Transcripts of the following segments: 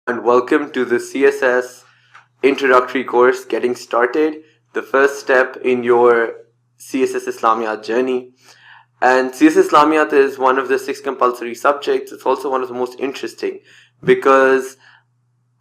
and welcome to the CSS introductory course Getting Started, the first step in your CSS Islamiyat journey. And CSS Islamiyat is one of the 6 compulsory subjects. It's also one of the most interesting because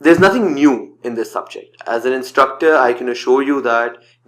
There's nothing new in this subject. As an instructor, I can assure you that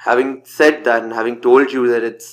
having said that and having told you that it's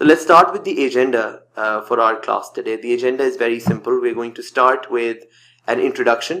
So let's start with the agenda for our class today. The agenda is very simple. We're going to start with an introduction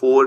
4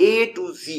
A to Z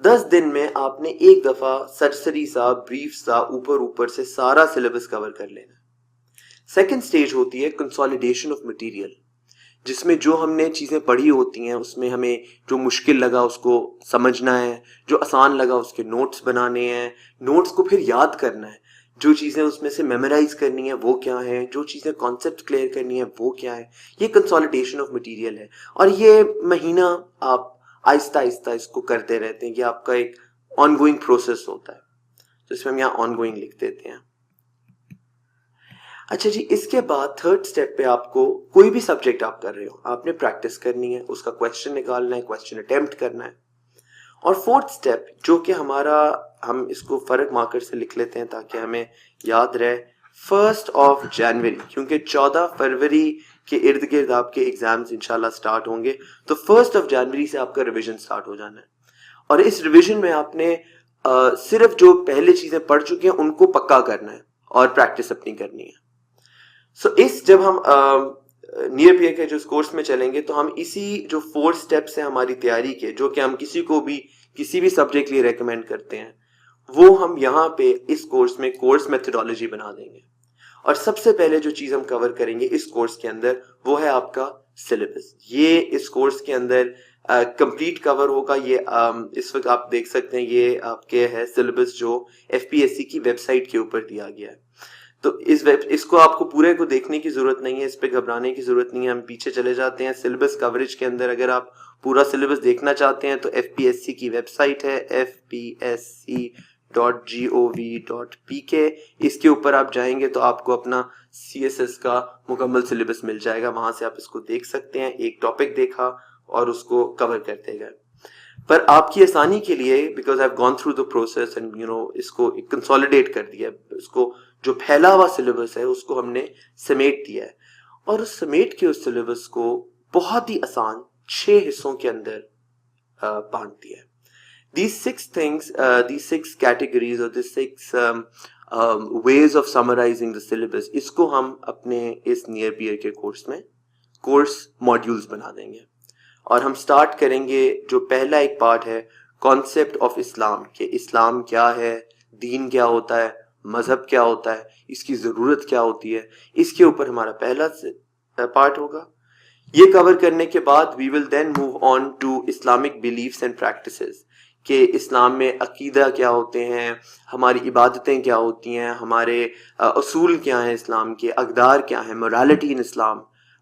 10 دن میں آپ نے ایک دفعہ سرسری سا brief سا اوپر سے سارا سلیبس کور کر لینا. سیکنڈ سٹیج ہوتی ہے کنسالیڈیشن آف مٹیریل, جس میں جو ہم نے چیزیں پڑھی ہوتی ہیں اس میں ہمیں جو مشکل لگا اس کو سمجھنا ہے, جو آسان لگا اس کے نوٹس بنانے ہیں, نوٹس کو پھر یاد کرنا ہے, جو چیزیں اس میں سے میمورائز کرنی ہے وہ کیا ہیں, جو چیزیں کانسیپٹ کلیئر کرنی ہے وہ کیا ہے. یہ کنسالیڈیشن آف مٹیریل ہے, اور یہ مہینہ آپ آہستہ آہستہ اس کو کرتے رہتے ہیں. یہ آپ کا ایک آن گوئنگ پروسیس ہوتا ہے, تو اس میں ہم یہاں آن گوئنگ لکھ دیتے ہیں. اچھا جی, اس کے بعد تھرڈ سٹیپ پہ آپ کو کوئی بھی سبجیکٹ آپ کر رہے ہو, آپ نے پریکٹس کرنی ہے, اس کا کویسچن نکالنا ہے, کویسچن اٹیمپٹ کرنا ہے. اور فورتھ سٹیپ جو کہ ہمارا, ہم اس کو فرق مارکر سے لکھ لیتے ہیں تاکہ ہمیں یاد رہے, 1 جنوری, کیونکہ 14 فروری کے ارد گرد آپ کے ایگزامز انشاءاللہ سٹارٹ ہوں گے, تو 1 جنوری سے آپ کا ریویژن سٹارٹ ہو جانا ہے. اور اس ریویژن میں آپ نے صرف جو پہلے چیزیں پڑھ چکے ہیں ان کو پکا کرنا ہے اور پریکٹس اپنی کرنی ہے. جب ہم نیئر پیئر کے جو کورس میں چلیں گے تو ہم اسی جو 4 سٹیپس ہیں ہماری تیاری کے, جو کہ ہم کسی کو بھی کسی بھی سبجیکٹ کے لیے ریکمینڈ کرتے ہیں, وہ ہم یہاں پہ اس کورس میں کورس میتھڈالوجی بنا دیں گے. اور سب سے پہلے جو چیز ہم کور کریں گے اس کورس کے اندر وہ ہے آپ کا سلیبس. یہ اس کورس کے اندر کمپلیٹ کور ہوگا. یہ اس وقت آپ دیکھ سکتے ہیں, یہ آپ کے ہے سلیبس جو FPSC کی ویب سائٹ کے اوپر دیا گیا ہے. تو اس کو آپ کو پورے کو دیکھنے کی ضرورت نہیں ہے, اس پہ گھبرانے کی ضرورت نہیں ہے. ہم پیچھے چلے جاتے ہیں سلیبس کوریج کے اندر. اگر آپ پورا سلیبس دیکھنا چاہتے ہیں تو FPSC کی ویب سائٹ ہے fpsc.gov.pk. اس کے اوپر آپ جائیں گے تو آپ کو اپنا CSS کا مکمل سلیبس مل جائے گا, وہاں سے آپ اس کو دیکھ سکتے ہیں. ایک ٹاپک دیکھا اور اس کو کور کرتے گئے. پر آپ کی آسانی کے لیے, because I have gone through the process and اس کو کنسالیڈیٹ کر دیا, اس کو جو پھیلا ہوا سلیبس ہے اس کو ہم نے سمیٹ دیا ہے, اور اس سمیٹ کے اس سلیبس کو بہت ہی آسان 6 حصوں کے اندر بانٹ دیا ہے. These 6 things, these 6 categories or these 6 ways of summarizing the syllabus, اس کو ہم اپنے اس نیئر پیئر کے کورس میں کورس ماڈیولز بنا دیں گے. اور ہم سٹارٹ کریں گے, جو پہلا ایک پارٹ ہے کانسیپٹ آف اسلام, کہ اسلام کیا ہے, دین کیا ہوتا ہے, مذہب کیا ہوتا ہے, اس کی ضرورت کیا ہوتی ہے. اس کے اوپر ہمارا پہلا پارٹ ہوگا. یہ کور کرنے کے بعد we will then move on to Islamic beliefs and practices, کہ اسلام میں عقیدہ کیا ہوتے ہیں, ہماری عبادتیں کیا ہوتی ہیں, ہمارے اصول کیا ہیں اسلام کے, اقدار کیا ہیں, morality in Islam,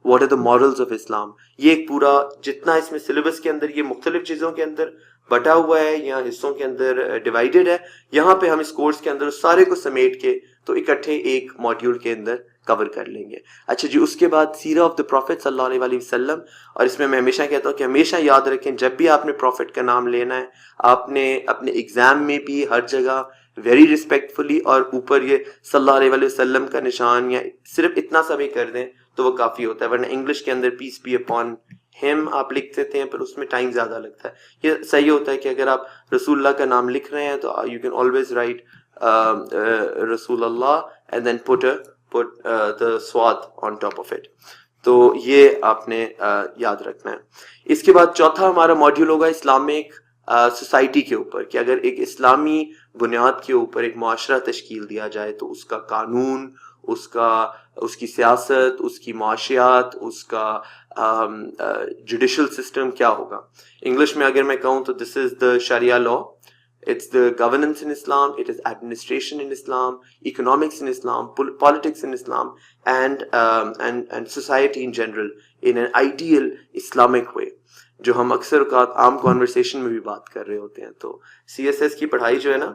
what are the morals of Islam. یہ ایک پورا جتنا اس میں سلیبس کے اندر یہ مختلف چیزوں کے اندر بٹا ہوا ہے یا حصوں کے اندر ڈیوائیڈڈ ہے, یہاں پہ ہم اس کورس کے اندر سارے کو سمیٹ کے تو اکٹھے ایک ماڈیول کے اندر کور کر لیں گے. اچھا جی, اس کے بعد سیرہ آف دا پروفیٹ صلی اللہ علیہ وسلم. اور اس میں ہمیشہ کہتا ہوں کہ ہمیشہ یاد رکھیں, جب بھی آپ نے پروفیٹ کا نام لینا ہے, آپ نے اپنے ایگزام میں بھی ہر جگہ ویری ریسپیکٹفلی اور اوپر یہ صلی اللہ علیہ وسلم کا نشان یا صرف اتنا سا بھی کر دیں تو وہ کافی ہوتا ہے. ورنہ انگلش کے اندر پیس بی اپون ہم آپ لکھ دیتے ہیں, پر اس میں ٹائم زیادہ لگتا ہے. یہ صحیح ہوتا ہے کہ اگر آپ رسول اللہ کا نام لکھ رہے ہیں تو یو کین آلویز رائٹ رسول اللہ and then put the swat on top of it. تو یہ آپ نے یاد رکھنا ہے. اس کے بعد چوتھا ہمارا ماڈیول ہوگا اسلامک سوسائٹی کے اوپر, کہ اگر ایک اسلامی بنیاد کے اوپر ایک معاشرہ تشکیل دیا جائے تو اس کا قانون, اس کی سیاست, اس کی معاشیات, اس کا جوڈیشل سسٹم کیا ہوگا. انگلش میں اگر میں کہوں تو دس is the Shariah law, it's the governance in Islam, it is administration in Islam, economics in Islam, politics in Islam, and society in general in an ideal Islamic way, جو ہم اکثر اوقات عام کانورسیشن میں بھی بات کر رہے ہوتے ہیں. تو CSS کی پڑھائی جو ہے نا,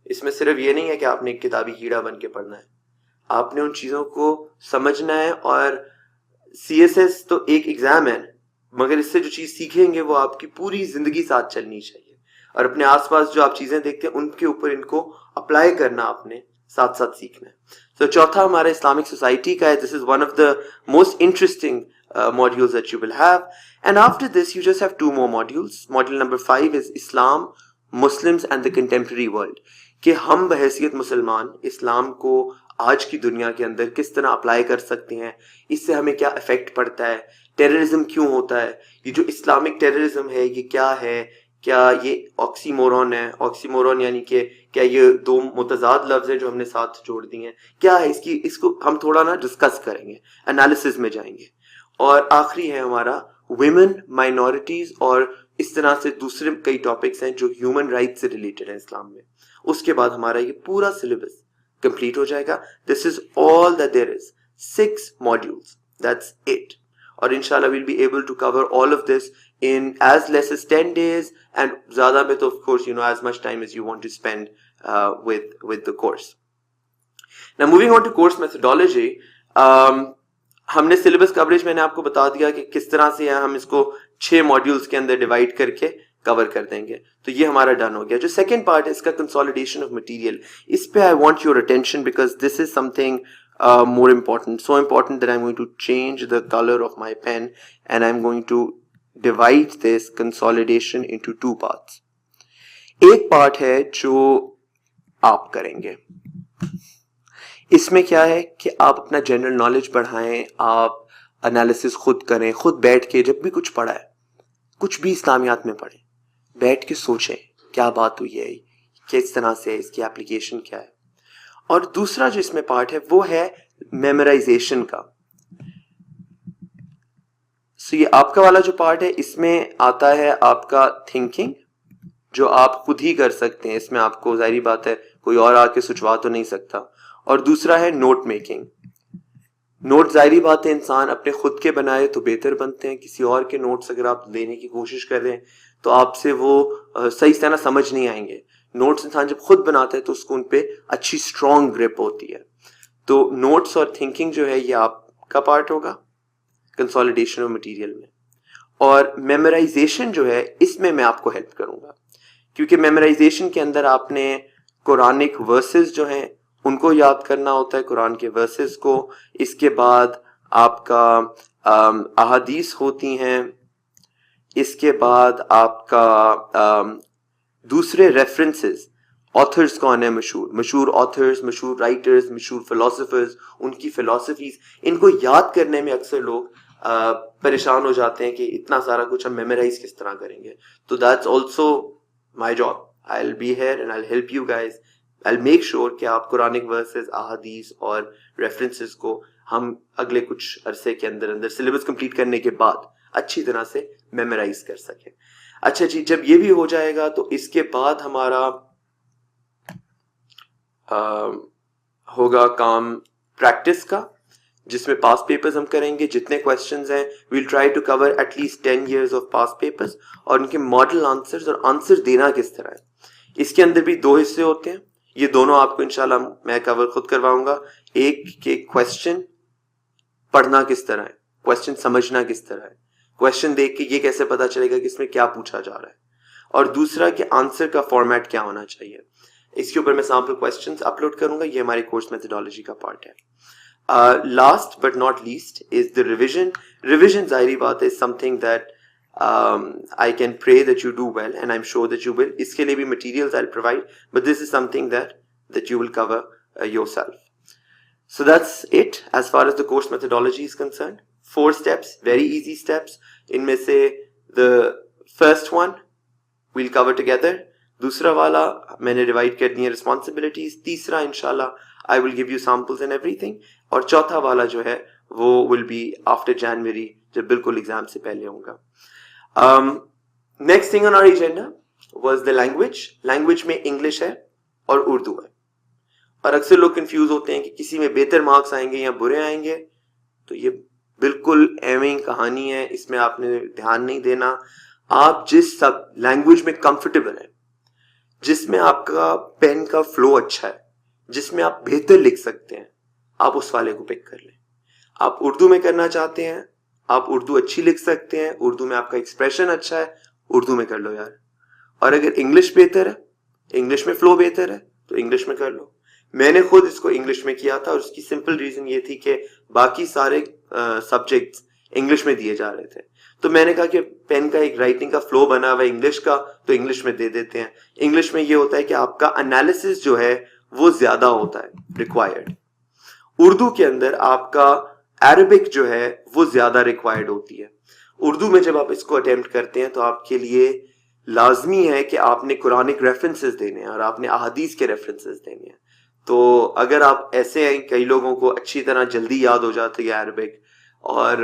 اس میں صرف یہ نہیں ہے کہ آپ نے ایک کتابی کیڑا بن کے پڑھنا ہے, آپ نے ان چیزوں کو سمجھنا ہے. اور CSS تو ایک ایگزام ہے, مگر اس سے جو چیز سیکھیں گے وہ آپ کی پوری زندگی ساتھ چلنی چاہیے, اور اپنے آس پاس جو آپ چیزیں دیکھتے ہیں ان کے اوپر ان کو اپلائی کرنا آپ نے ساتھ ساتھ سیکھنا ہے. تو چوتھا ہمارا اسلامک سوسائٹی کا ہے. This is one of the most interesting modules that you will have. And after this you just have 2 more modules. Module number 5 is Islam, Muslims and the Contemporary World, کہ ہم بحیثیت مسلمان اسلام کو آج کی دنیا کے اندر کس طرح اپلائی کر سکتے ہیں, اس سے ہمیں کیا افیکٹ پڑتا ہے, ٹیررزم کیوں ہوتا ہے, یہ جو اسلامک ٹیررزم ہے یہ کیا ہے, کیا یہ آکسیمورون ہے؟ آکسیمورون یعنی کہ کیا یہ دو متضاد لفظ ہیں جو ہم نے ساتھ جوڑ دی ہیں؟ کیا ہے اس کو ہم تھوڑا نا ڈسکس کریں گے, انالیسز میں جائیں گے. اور آخری ہے ہمارا ویمن, مائنورٹیز اور اس طرح سے دوسرے کئی ٹاپکس ہیں جو ہیومن رائٹ سے ریلیٹڈ ہیں اسلام میں. اس کے بعد ہمارا یہ پورا سلیبس کمپلیٹ ہو جائے گا. This is all that there is, 6 modules, that's it. اور انشاءاللہ we'll be able to cover all of this in as less as 10 days, and زیادہ میں تو of course as much time as you want to spend with the course. Now moving on to course methodology, ہم نے syllabus coverage میں نے آپ کو بتا دیا کہ کس طرح سے ہم اس کو 6 modules کے اندر ڈیوائڈ کر کے کور کر دیں گے. تو یہ ہمارا ڈن ہو گیا. جو سیکنڈ پارٹ ہے اس کا کنسالیڈیشن آف مٹیریل, اس پہ I want your attention because this is something more important, so important that I'm going to change the color of my pen and I'm going to divide this consolidation into 2 parts. ایک part ہے جو آپ کریں گے, اس میں کیا ہے کہ آپ اپنا جنرل نالج بڑھائیں, آپ انالیسس خود کریں, خود بیٹھ کے جب بھی کچھ پڑھا ہے, کچھ بھی اسلامیات میں پڑھیں, بیٹھ کے سوچیں کیا بات ہوئی ہے, کس طرح سے اس کی اپلیکیشن کیا ہے. اور دوسرا جو اس میں پارٹ ہے وہ ہے میمورائزیشن کا. سو یہ آپ کا والا جو پارٹ ہے اس میں آتا ہے آپ کا تھنکنگ, جو آپ خود ہی کر سکتے ہیں. اس میں آپ کو ظاہری بات ہے کوئی اور آ کے سوچوا تو نہیں سکتا. اور دوسرا ہے نوٹ میکنگ. نوٹ ظاہری بات ہے انسان اپنے خود کے بنائے تو بہتر بنتے ہیں, کسی اور کے نوٹس اگر آپ لینے کی کوشش کر رہے ہیں تو آپ سے وہ صحیح طرح سمجھ نہیں آئیں گے. نوٹس انسان جب خود بناتا ہے تو اس کو ان پہ اچھی اسٹرانگ گرپ ہوتی ہے. تو نوٹس اور تھنکنگ جو ہے یہ آپ کا پارٹ ہوگا کنسالیڈیشن آف مٹیریل میں. اور میمورائزیشن جو ہے اس میں آپ کو ہیلپ کروں گا, کیونکہ میمورائزیشن کے اندر آپ نے قرآنک ورسز جو ہیں ان کو یاد کرنا ہوتا ہے, قرآن کے ورسز کو. اس کے بعد آپ کا احادیث ہوتی ہیں, اس کے بعد آپ کا دوسرے ریفرنسز, آتھرز کون ہیں, مشہور آتھرز, مشہور رائٹرز, مشہور فلاسفرز, ان کی فلاسفیز. ان کو یاد کرنے میں اکثر لوگ پریشان ہو جاتے ہیں کہ اتنا سارا کچھ ہم میمورائز کس طرح کریں گے. تو that's also my job. I'll be here and I'll help you guys. I'll make sure کہ آپ قرآنک ورسز, احادیث اور ریفرنسز کو ہم اگلے کچھ عرصے کے اندر سلیبس کمپلیٹ کرنے کے بعد اچھی طرح سے میمورائز کر سکیں. اچھا جی, جب یہ بھی ہو جائے گا تو اس کے بعد ہمارا ہوگا کام پریکٹس کا, جس میں پاس پیپرز ہم کریں گے. جتنے کویسچنز ہیں we'll try to cover at least 10 years of past papers, اور ان کے ماڈل آنسرز اور آنسر دینا کس طرح ہے. اس کے اندر بھی 2 حصے ہوتے ہیں, یہ دونوں آپ کو انشاءاللہ میں کور خود کرواؤں گا. ایک کہ کویسچن پڑھنا کس طرح ہے, کویسچن سمجھنا کس طرح ہے, کویسچن دیکھ کے یہ کیسے پتا چلے گا کہ اس میں کیا پوچھا جا رہا ہے, اور دوسرا کہ آنسر کا فارمیٹ کیا ہونا چاہیے. اس کے اوپر میں سیمپل کویسچنز اپلوڈ کروں گا. یہ ہماری کورس میتھڈالوجی کا پارٹ ہے. Last but not least is the revision. Revision ظاہری بات ہے some thing that I can pray that you do well, and I'm sure that you will. اس کے لیے بھی materials I'll provide, but this is something that you will cover yourself. So that's it as far as the course methodology is concerned. 4 steps, very easy steps. ان میں سے the first one we'll cover together. دوسرا والا میں نے divide کر دی ہیں responsibilities. تیسرا انشاءاللہ I will give you samples and everything. اور چوتھا والا جو ہے وہ will be after January, جب بالکل ایگزام سے پہلے ہوں گا. Next thing on our agenda was the language. Language میں انگلش ہے اور اردو ہے, اور اکثر لوگ کنفیوز ہوتے ہیں کہ کسی میں بہتر مارکس آئیں گے یا برے آئیں گے. تو یہ بالکل ایویں کہانی ہے, اس میں آپ نے دھیان نہیں دینا. آپ جس سب لینگویج میں کمفرٹیبل ہیں, جس میں آپ کا پین کا فلو اچھا ہے, جس میں آپ بہتر لکھ سکتے ہیں, آپ اس والے کو پک کر لیں. آپ اردو میں کرنا چاہتے ہیں, آپ اردو اچھی لکھ سکتے ہیں, اردو میں آپ کا ایکسپریشن اچھا ہے, اردو میں کر لو یار. اور اگر انگلش بہتر ہے, انگلش میں فلو بہتر ہے, تو انگلش میں کر لو. میں نے خود اس کو انگلش میں کیا تھا, اور اس کی سمپل ریزن یہ تھی کہ باقی سارے سبجیکٹس انگلش میں دیے جا رہے تھے. تو میں نے کہا کہ پین کا ایک رائٹنگ کا فلو بنا ہوا ہے انگلش کا, تو انگلش میں دے دیتے ہیں. انگلش میں یہ ہوتا ہے کہ آپ کا انالیسس جو ہے وہ زیادہ ہوتا ہے ریکوائرڈ. اردو کے اندر آپ کا عربک جو ہے وہ زیادہ ریکوائرڈ ہوتی ہے. اردو میں جب آپ اس کو اٹیمپٹ کرتے ہیں تو آپ کے لیے لازمی ہے کہ آپ نے قرآنک ریفرنسز دینے ہیں اور آپ نے احادیث کے ریفرنسز دینے ہیں. تو اگر آپ ایسے ہیں, کئی لوگوں کو اچھی طرح جلدی یاد ہو جاتی ہے عربک اور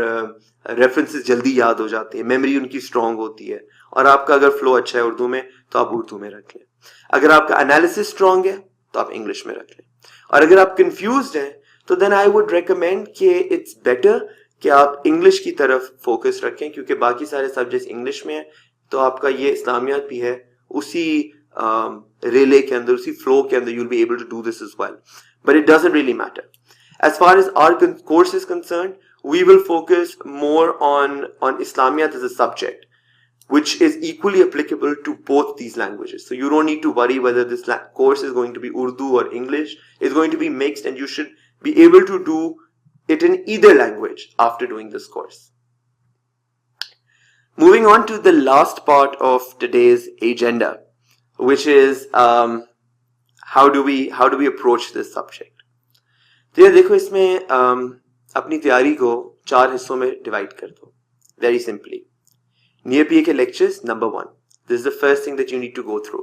ریفرنسز جلدی یاد ہو جاتے ہیں, میموری ان کی اسٹرانگ ہوتی ہے, اور آپ کا اگر فلو اچھا ہے اردو میں تو آپ اردو میں رکھ لیں. اگر آپ کا انالیسس اسٹرانگ ہے تو آپ انگلش میں رکھ لیں. اور اگر آپ کنفیوزڈ ہیں تو دین آئی وڈ ریکمینڈ کہ اٹس بیٹر کہ آپ انگلش کی طرف فوکس رکھیں, کیونکہ باقی سارے سبجیکٹس انگلش میں ہیں. تو آپ کا یہ اسلامیات بھی ہے اسی ریلے کے اندر, اسی فلو کے اندر, you'll be able to do this as well. But it doesn't really matter. As far as our course is concerned, we will focus more on Islamiyat as a subject, which is equally applicable to both these languages. So you don't need to worry whether this course is going to be Urdu or English. It's going to be mixed, and you should be able to do it in either language after doing this course. Moving on to the last part of today's agenda, which is how do we approach this subject. تو یہ دیکھو, اس میں اپنی تیاری کو 4 حصوں میں divide کر دو. Very simply, near P A K lectures number 1, this is the first thing that you need to go through.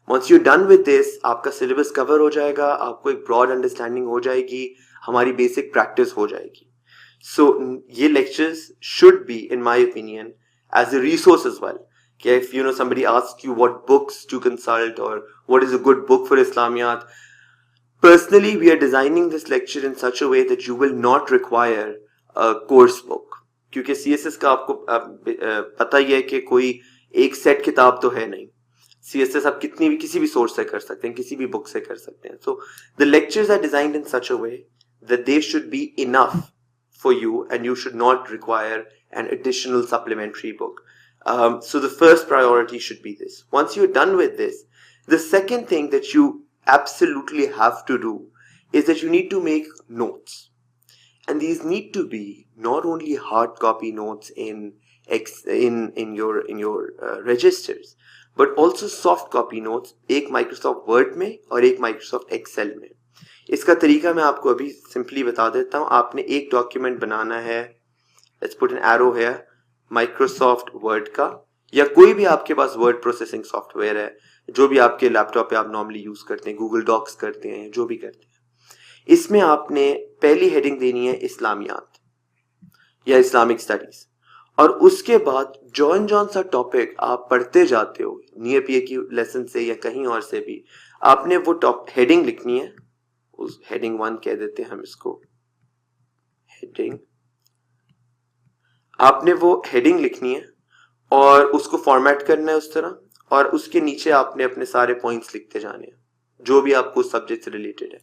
Once you done with this, آپ کا سلیبس کور ہو جائے گا, آپ کو ایک براڈ انڈرسٹینڈنگ ہو جائے گی, ہماری بیسک پریکٹس ہو جائے گی. سو یہ lectures should be in my opinion as a resource as well. Okay, if somebody asks you what books to consult or what is a good book for Islamiyat, personally we are designing this lecture in such a way that you will not require a course book. کیونکہ C S S کا آپ کو پتہ ہی ہے کہ کوئی ایک set کتاب تو ہے نہیں. سی ایس ایس آپ کتنی بھی کسی بھی سورس سے کر سکتے ہیں, کسی بھی بک سے کر سکتے ہیں. So the lectures are designed in such a way that they should be enough for you and you should not require an additional supplementary book. So the first priority should be this. Once you're done with this, the second thing that you absolutely have to do is that you need to make notes. And these need to be not only hard copy notes in your registers, but also soft copy notes, ایک Microsoft Word میں اور ایک Microsoft Excel میں. اس کا طریقہ میں آپ کو ابھی سمپلی بتا دیتا ہوں. آپ نے ایک ڈاکیومنٹ بنانا ہے, let's put an arrow here, Microsoft Word کا, یا کوئی بھی آپ کے پاس ورڈ پروسیسنگ سافٹ ویئر ہے, جو بھی آپ کے لیپ ٹاپ پہ آپ نارملی یوز کرتے ہیں, گوگل ڈاکس کرتے ہیں, جو بھی کرتے ہیں. اس میں آپ نے پہلی ہیڈنگ دینی ہے اسلامیات یا اسلامک اسٹڈیز, اور اس کے بعد جون سا ٹاپک آپ پڑھتے جاتے ہو نیئر پی اے کی لیسن سے یا کہیں اور سے بھی, آپ نے وہ ہیڈنگ لکھنی ہے. اس ہیڈنگ 1 کہہ دیتے ہیں ہم اس کو, ہیڈنگ. آپ نے وہ ہیڈنگ لکھنی ہے اور اس کو فارمیٹ کرنا ہے اس طرح, اور اس کے نیچے آپ نے اپنے سارے پوائنٹس لکھتے جانے ہیں جو بھی آپ کو سبجیکٹ سے ریلیٹڈ ہے.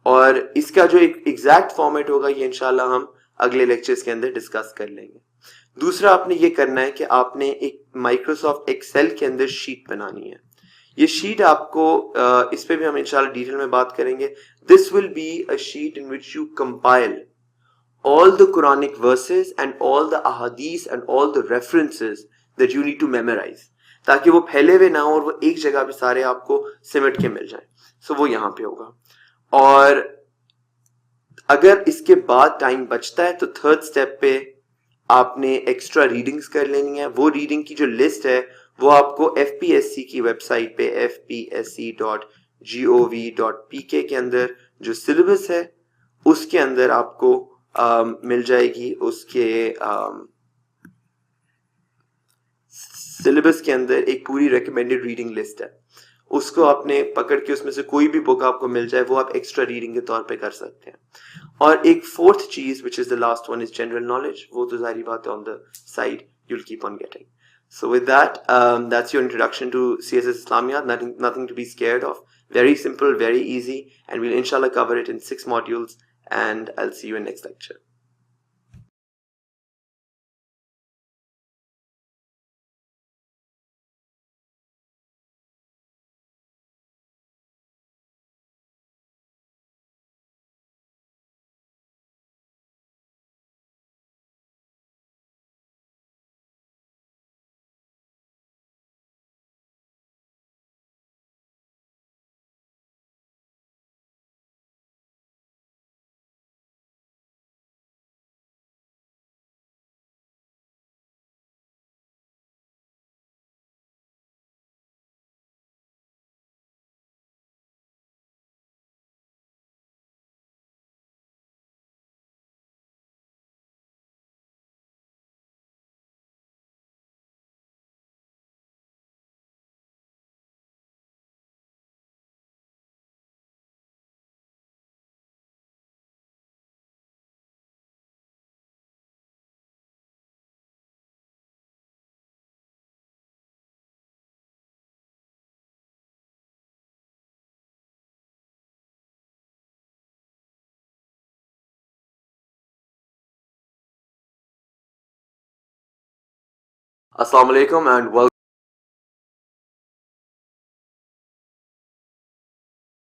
اور اس کا جو ایک ایگزیکٹ فارمیٹ ہوگا یہ انشاءاللہ ہم اگلے لیکچرز کے اندر ڈسکس کر لیں گے. دوسرا آپ نے یہ کرنا ہے کہ آپ نے ایک مائکروسافٹ ایکسل کے اندر شیٹ بنانی ہے. یہ شیٹ آپ کو اس پہ بھی ہم انشاءاللہ ڈیٹیل میں بات کریں گے. This will be a sheet in which you compile all the Quranic verses and all the ahadith and all the references that you need to memorize, تاکہ وہ پھیلے ہوئے نہ ہوں اور وہ ایک جگہ پہ سارے آپ کو سمٹ کے مل جائیں. سو وہ یہاں پہ ہوگا. اور اگر اس کے بعد ٹائم بچتا ہے تو تھرڈ سٹیپ پہ آپ نے ایکسٹرا ریڈنگز کر لینی ہے. وہ ریڈنگ کی جو لسٹ ہے وہ آپ کو ایف پی ایس سی کی ویب سائٹ پہ fpsc.gov.pk کے اندر جو سلیبس ہے اس کے اندر آپ کو مل جائے گی. اس کے سلیبس کے اندر ایک پوری ریکمینڈیڈ ریڈنگ لسٹ ہے, اس کو آپ نے پکڑ کے اس میں سے کوئی بھی بک آپ کو مل جائے وہ آپ ایکسٹرا ریڈنگ کے طور پہ کر سکتے ہیں. اور ایک فورتھ چیز which is the last one is general knowledge, وہ تو ظاہری بات ہے on the side you'll keep on getting. So with that, that's your introduction to CSS Islamiyat. Nothing to be scared of. Very simple, very easy, and we'll inshallah cover it in 6 modules, and I'll see you in next lecture. Assalamu alaikum and welcome